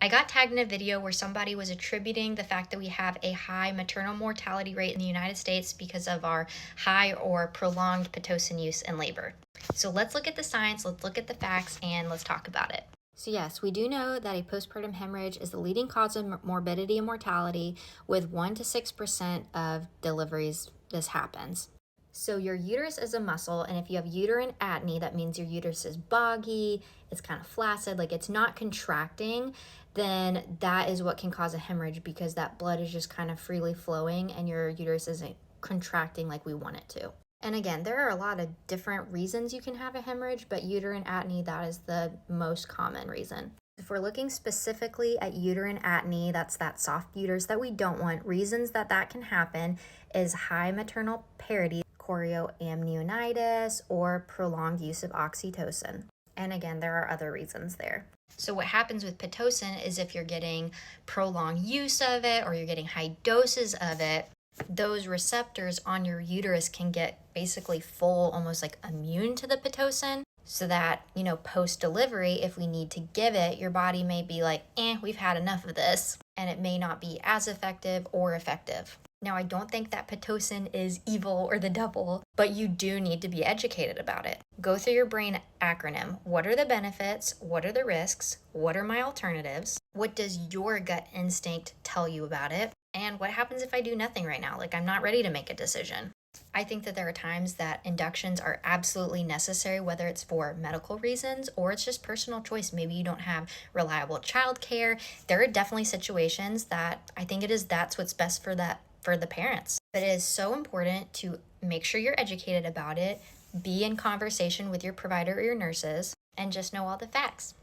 I got tagged in a video where somebody was attributing the fact that we have a high maternal mortality rate in the United States because of our high or prolonged Pitocin use in labor. So let's look at the science, let's look at the facts, and let's talk about it. So yes, we do know that a postpartum hemorrhage is the leading cause of morbidity and mortality. With 1 to 6% of deliveries, this happens. So your uterus is a muscle, and if you have uterine atony, that means your uterus is boggy, it's kind of flaccid, like it's not contracting, then that is what can cause a hemorrhage, because that blood is just kind of freely flowing and your uterus isn't contracting like we want it to. And again, there are a lot of different reasons you can have a hemorrhage, but uterine atony, that is the most common reason. If we're looking specifically at uterine atony, that's that soft uterus that we don't want, reasons that can happen is high maternal parity, chorioamnionitis, or prolonged use of oxytocin. And again, there are other reasons there. So what happens with Pitocin is if you're getting prolonged use of it or you're getting high doses of it, those receptors on your uterus can get basically full, almost like immune to the Pitocin, so that, post-delivery, if we need to give it, your body may be like, we've had enough of this, and it may not be as effective or effective. Now, I don't think that Pitocin is evil or the devil, but you do need to be educated about it. Go through your brain acronym. What are the benefits? What are the risks? What are my alternatives? What does your gut instinct tell you about it? And what happens if I do nothing right now? Like, I'm not ready to make a decision. I think that there are times that inductions are absolutely necessary, whether it's for medical reasons or it's just personal choice. Maybe you don't have reliable childcare. There are definitely situations that I think that's what's best for the parents. But it is so important to make sure you're educated about it, be in conversation with your provider or your nurses, and just know all the facts.